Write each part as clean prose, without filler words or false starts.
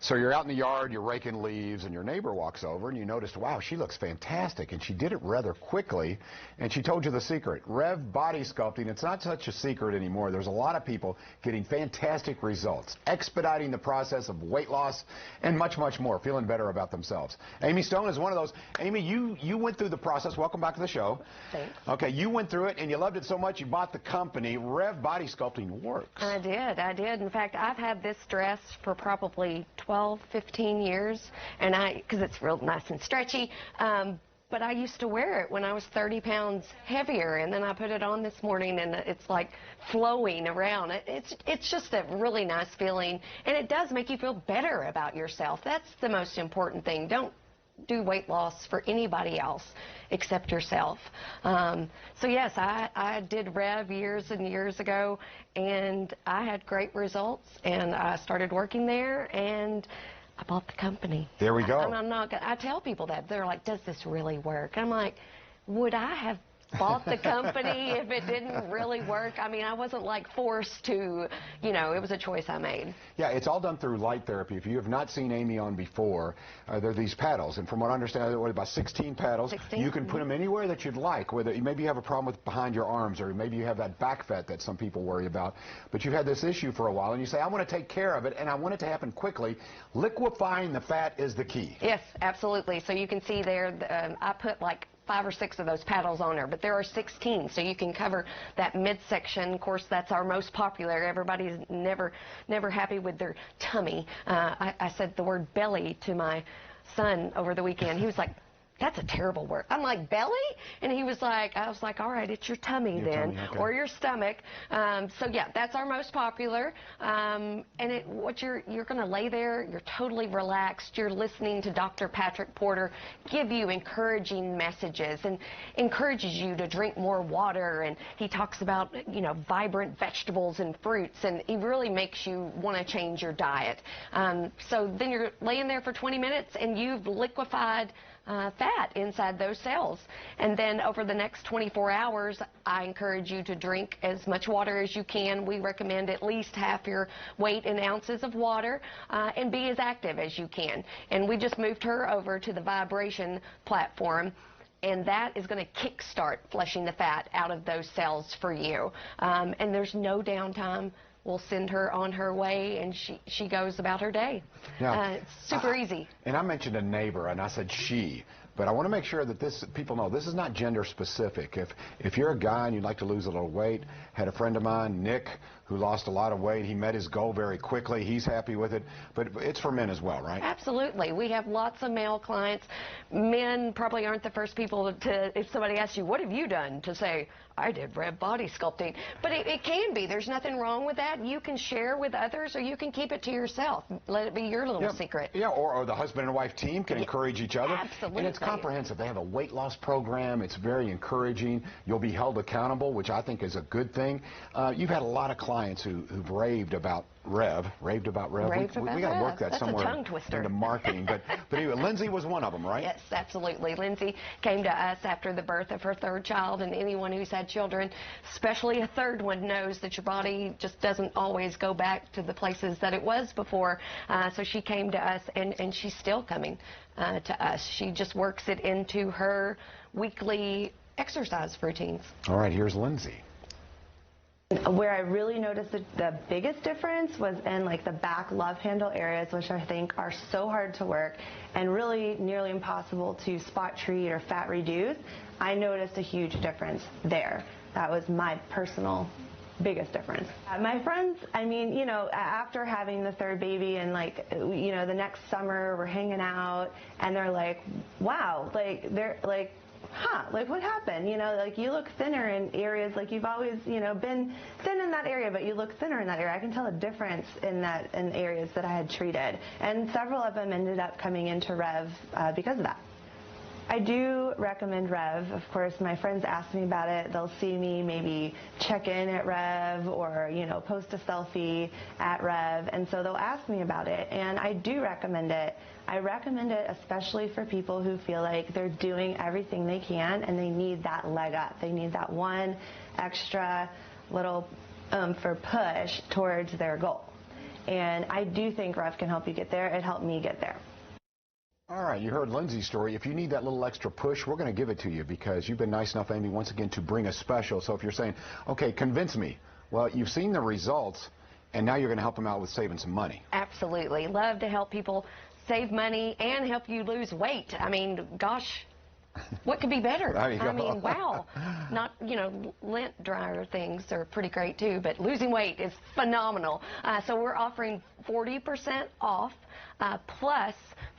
So you're out in the yard, you're raking leaves, and your neighbor walks over, and you noticed, wow, she looks fantastic, and she did it rather quickly, and she told you the secret. Rêve body sculpting, it's not such a secret anymore. There's a lot of people getting fantastic results, expediting the process of weight loss, and much, much more, feeling better about themselves. Amy Stone is one of those. Amy, you went through the process. Welcome back to the show. Thanks. Okay, you went through it, and you loved it so much, you bought the company. Rêve Body Sculpting works. I did. In fact, I've had this dress for probably 12, 15 years, and because it's real nice and stretchy, but I used to wear it when I was 30 pounds heavier, and then I put it on this morning, and it's like flowing around. It's just a really nice feeling, and it does make you feel better about yourself. That's the most important thing. Don't do weight loss for anybody else except yourself. So yes, I did Rêve years and years ago, and I had great results, and I started working there, and I bought the company. There we go. I tell people that. They're like, does this really work? I'm like, would I have bought the company if it didn't really work? I mean, I wasn't like forced to, it was a choice I made. Yeah, it's all done through light therapy. If you have not seen Amy on before, there are these paddles, and from what I understand, there are about 16 paddles. 16? You can put them anywhere that you'd like, whether maybe you have a problem with behind your arms, or maybe you have that back fat that some people worry about, but you've had this issue for a while, and you say, I want to take care of it, and I want it to happen quickly. Liquefying the fat is the key. Yes, absolutely. So you can see there, I put like 5 or 6 of those paddles on there, but there are 16, so you can cover that midsection. Of course, that's our most popular. Everybody's never happy with their tummy. I said the word belly to my son over the weekend. He was like, that's a terrible word. I'm like, belly? And he was like, I was like, all right, it's your tummy then, okay. Or your stomach. So yeah, that's our most popular. And you're going to lay there, you're totally relaxed, you're listening to Dr. Patrick Porter give you encouraging messages and encourages you to drink more water, and he talks about, vibrant vegetables and fruits, and he really makes you want to change your diet. So then you're laying there for 20 minutes, and you've liquefied fat inside those cells. And then over the next 24 hours, I encourage you to drink as much water as you can. We recommend at least half your weight in ounces of water, and be as active as you can. And we just moved her over to the vibration platform, and that is going to kickstart flushing the fat out of those cells for you. And there's no downtime. We'll send her on her way, and she goes about her day. Yeah. It's super easy. And I mentioned a neighbor, and I said she. But I want to make sure that people know this is not gender specific. If you're a guy and you'd like to lose a little weight, had a friend of mine, Nick, who lost a lot of weight. He met his goal very quickly. He's happy with it. But it's for men as well, right? Absolutely. We have lots of male clients. Men probably aren't the first people to, if somebody asks you, what have you done, to say, I did Rêve body sculpting. But it can be. There's nothing wrong with that. You can share with others, or you can keep it to yourself. Let it be your little secret. Yeah, or the husband and wife team can encourage each other. Absolutely. And it's comprehensive. They have a weight loss program. It's very encouraging. You'll be held accountable, which I think is a good thing. You've had a lot of clients who've raved about Rêve. Raved about Rêve. We got to work that somewhere into marketing. But anyway, Lindsay was one of them, right? Yes, absolutely. Lindsay came to us after the birth of her 3rd child, and anyone who's had children, especially a 3rd one, knows that your body just doesn't always go back to the places that it was before. So she came to us, and she's still coming to us. She just works it into her weekly exercise routines. All right, here's Lindsay. Where I really noticed the biggest difference was in like the back love handle areas, which I think are so hard to work and really nearly impossible to spot treat or fat reduce. I noticed a huge difference there. That was my personal biggest difference. My friends, I mean, after having the 3rd baby and the next summer we're hanging out and they're like, wow, they're like, what happened? You look thinner in areas, you've always, been thin in that area, but you look thinner in that area. I can tell a difference in areas that I had treated. And several of them ended up coming into Rêve because of that. I do recommend Rêve. Of course, my friends ask me about it. They'll see me maybe check in at Rêve or, post a selfie at Rêve. And so they'll ask me about it. And I do recommend it. I recommend it especially for people who feel like they're doing everything they can and they need that leg up. They need that one extra little for push towards their goal. And I do think Rêve can help you get there. It helped me get there. All right, you heard Lindsay's story. If you need that little extra push, we're going to give it to you because you've been nice enough, Amy, once again, to bring a special. So if you're saying, okay, convince me. Well, you've seen the results, and now you're going to help them out with saving some money. Absolutely. Love to help people save money and help you lose weight. I mean, gosh, what could be better? I mean, wow. Not, you know, lint dryer things are pretty great too, but losing weight is phenomenal. So we're offering 40% off plus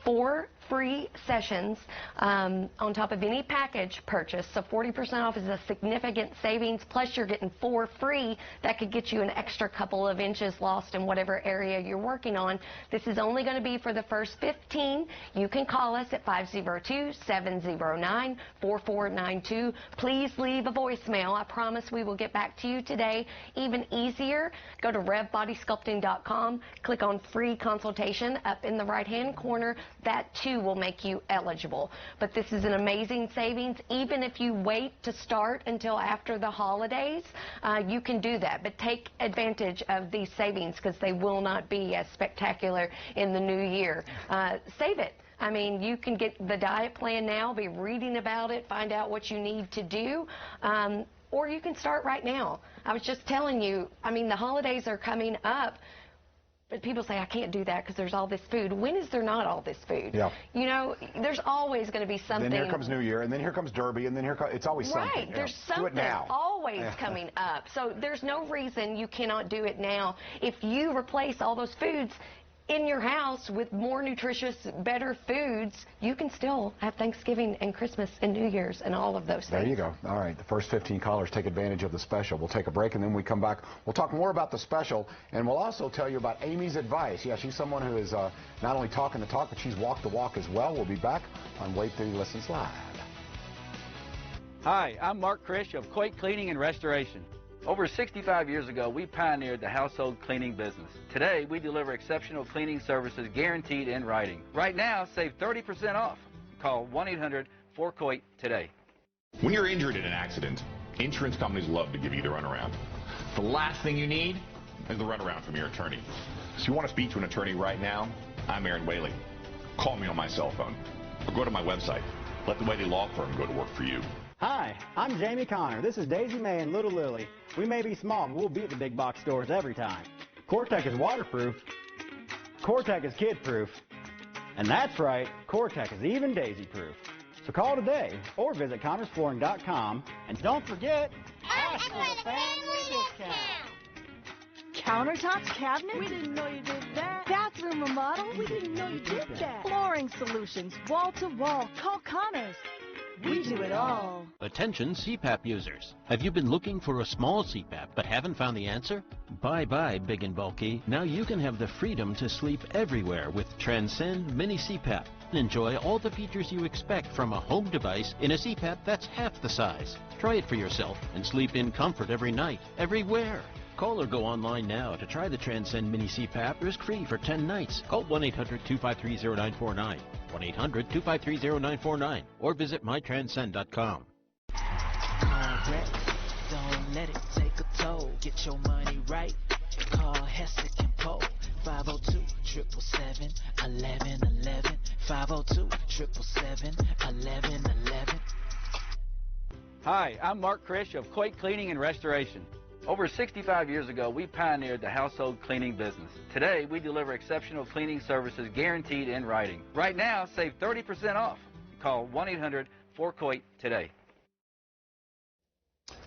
4 free sessions on top of any package purchase. So 40% off is a significant savings, plus you're getting 4 free. That could get you an extra couple of inches lost in whatever area you're working on. This is only going to be for the first 15. You can call us at 502-709-4492. Please leave a voicemail. I promise we will get back to you today. Even easier, go to revbodysculpting.com, click on free consultation up in the right-hand corner. That too will make you eligible. But this is an amazing savings. Even if you wait to start until after the holidays, you can do that. But take advantage of these savings because they will not be as spectacular in the new year. Save it. I mean, you can get the diet plan now, be reading about it, find out what you need to do, or you can start right now. I was just telling you, I mean, the holidays are coming up. But people say, I can't do that because there's all this food. When is there not all this food? Yeah. You know, there's always going to be something. Then here comes New Year, and then here comes Derby, and then here comes, it's always something. Right. There's something always coming up. So there's no reason you cannot do it now. If you replace all those foods in your house with more nutritious, better foods, you can still have Thanksgiving and Christmas and New Year's and all of those things. There you go. All right, the first 15 callers take advantage of the special. We'll take a break, and then we come back. We'll talk more about the special, and we'll also tell you about Amy's advice. Yeah, she's someone who is not only talking the talk, but she's walked the walk as well. We'll be back on Wait Till You Listens Live. Hi, I'm Mark Krish of Quake Cleaning and Restoration. Over 65 years ago, we pioneered the household cleaning business. Today, we deliver exceptional cleaning services guaranteed in writing. Right now, save 30% off. Call 1-800-4QUAKE today. When you're injured in an accident, insurance companies love to give you the runaround. The last thing you need is the runaround from your attorney. So you want to speak to an attorney right now? I'm Aaron Whaley. Call me on my cell phone or go to my website. Let the Whaley Law Firm go to work for you. Hi, I'm Jamie Connor. This is Daisy May and Little Lily. We may be small, but we'll beat the big box stores every time. Core-Tec is waterproof. Core-Tec is kid-proof. And that's right, Core-Tec is even daisy-proof. So call today or visit ConnorsFlooring.com. And don't forget, ask for the family discount. Countertops, cabinets? We didn't know you did that. Bathroom remodel? We didn't know you did that. Flooring solutions, wall-to-wall. Call Connors. We do it all. Attention Cpap users. Have you been looking for a small Cpap but haven't found the answer? Bye-bye, big and bulky. Now you can have the freedom to sleep everywhere with Transcend Mini Cpap. Enjoy all the features you expect from a home device in a Cpap that's half the size. Try it for yourself and sleep in comfort every night, everywhere. Call or go online now to try the Transcend Mini Cpap risk-free for 10 nights. Call 1-800-253-0949. 1-800-253-0949 or visit mytranscend.com. Don't let it take a toll. Get your money right. Call Hessick and Poe. 502-777-1111. 502-777-1111. Hi, I'm Mark Krish of Quake Cleaning and Restoration. Over 65 years ago, we pioneered the household cleaning business. Today, we deliver exceptional cleaning services guaranteed in writing. Right now, save 30% off. Call 1-800-4QUAKE today.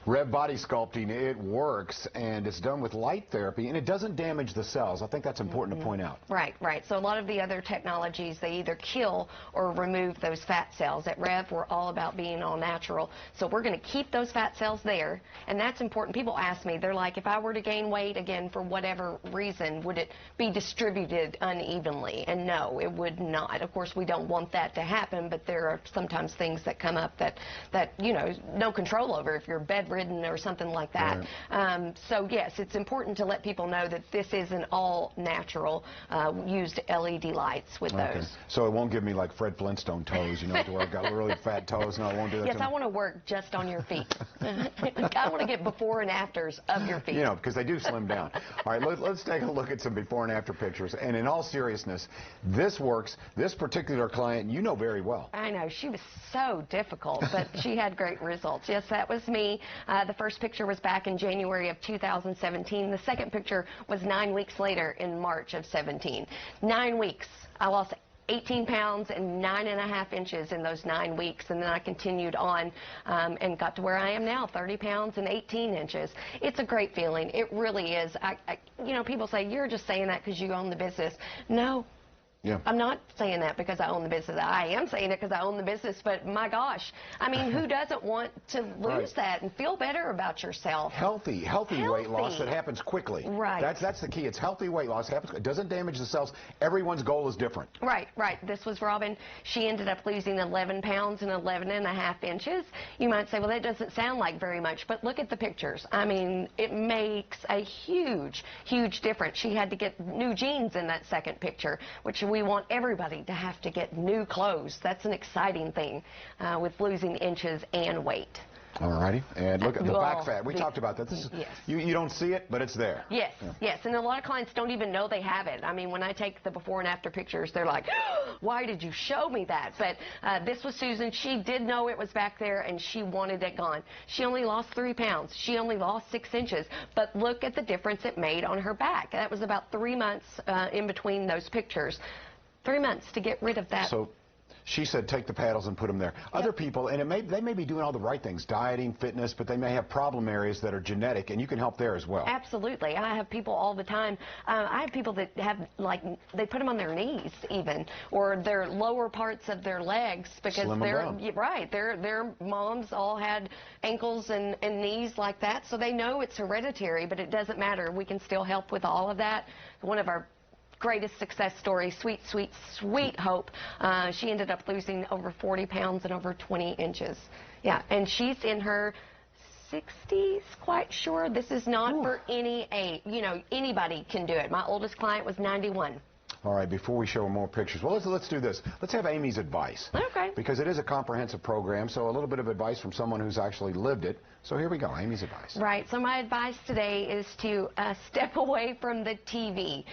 Rêve Body Sculpting, it works, and it's done with light therapy, and it doesn't damage the cells. I think that's important to point out. Right, right. So a lot of the other technologies, they either kill or remove those fat cells. At Rêve, we're all about being all natural. So we're going to keep those fat cells there, and that's important. People ask me, they're like, if I were to gain weight again for whatever reason, would it be distributed unevenly? And no, it would not. Of course, we don't want that to happen, but there are sometimes things that come up that you know, no control over. If you're bedridden bedridden or something like that. Right. So yes, it's important to let people know that this is an all natural used LED lights with those. So it won't give me like Fred Flintstone toes, you know, to where I've got really fat toes. No, it won't do that. Yes, I want to work just on your feet. I want to get before and afters of your feet. You know, because they do slim down. All right, let's take a look at some before and after pictures. And in all seriousness, this works. This particular client, you know very well. I know. She was so difficult, but she had great results. Yes, that was me. The first picture was back in January of 2017. The second picture was 9 weeks later in March of 17. 9 weeks. I lost 18 pounds and 9.5 inches in those 9 weeks, and then I continued on and got to where I am now, 30 pounds and 18 inches. It's a great feeling. It really is. You know, people say, you're just saying that because you own the business. No. Yeah. I'm not saying that because I own the business. I am saying it because I own the business, but my gosh, I mean, who doesn't want to lose that and feel better about yourself? Healthy weight loss that happens quickly. Right. That's the key. It's healthy weight loss. It doesn't damage the cells. Everyone's goal is different. Right. This was Robin. She ended up losing 11 pounds and 11.5 inches. You might say, well, that doesn't sound like very much, but look at the pictures. I mean, it makes a huge difference. She had to get new jeans in that second picture, which we want everybody to have to get new clothes. That's an exciting thing with losing inches and weight. All righty. And look at the back fat. We talked about that. This is, yes. You don't see it, but it's there. Yes, yes. And a lot of clients don't even know they have it. I mean, when I take the before and after pictures, they're like, why did you show me that? But this was Susan. She did know it was back there, and she wanted it gone. She only lost 3 pounds. She only lost 6 inches. But look at the difference it made on her back. That was about 3 months in between those pictures. 3 months to get rid of that. So she said take the paddles and put them there. Other people, and they may be doing all the right things, dieting, fitness, but they may have problem areas that are genetic, and you can help there as well. Absolutely. I have people all the time. I have people that have, like, they put them on their knees even, or their lower parts of their legs, because their moms all had ankles and knees like that, so they know it's hereditary, but it doesn't matter. We can still help with all of that. One of our greatest success story, sweet Hope. She ended up losing over 40 pounds and over 20 inches. Yeah, and she's in her 60s, quite sure. This is not for any age. You know, anybody can do it. My oldest client was 91. All right, before we show more pictures, well, let's do this. Let's have Amy's advice. Okay. Because it is a comprehensive program, so a little bit of advice from someone who's actually lived it. So here we go, Amy's advice. Right, so my advice today is to step away from the TV.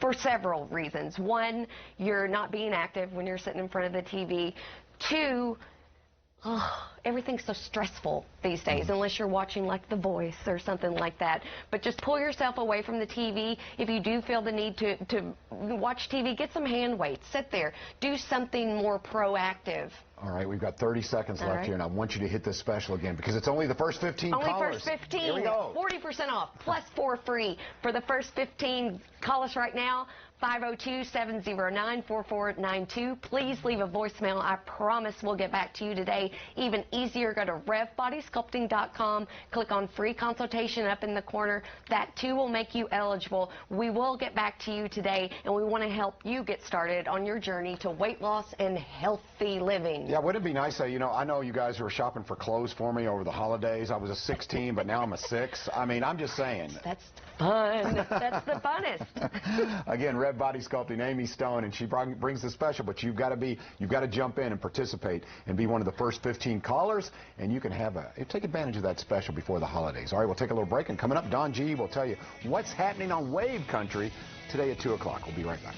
For several reasons. One, you're not being active when you're sitting in front of the TV. Two, everything's so stressful these days, unless you're watching like The Voice or something like that. But just pull yourself away from the TV. If you do feel the need to watch TV, get some hand weights. Sit there. Do something more proactive. All right, we've got 30 seconds left here, and I want you to hit this special again, because it's only the first 15 callers. Only first 15. Here we go. 40% off, plus 4 free. For the first 15, call us right now, 502-709-4492. Please leave a voicemail. I promise we'll get back to you today. Even easier, go to RêveBodySculpting.com. Click on free consultation up in the corner. That, too, will make you eligible. We will get back to you today, and we want to help you get started on your journey to weight loss and healthy living. Yeah, wouldn't it be nice, you know, I know you guys were shopping for clothes for me over the holidays. I was a 16, but now I'm a 6. I mean, I'm just saying. That's fun. That's the funnest. Again, Rêve Body Sculpting, Amy Stone, and she brings the special, but you've got to jump in and participate and be one of the first 15 callers, and you can take advantage of that special before the holidays. All right, we'll take a little break, and coming up, Don G will tell you what's happening on Wave Country today at 2 o'clock. We'll be right back.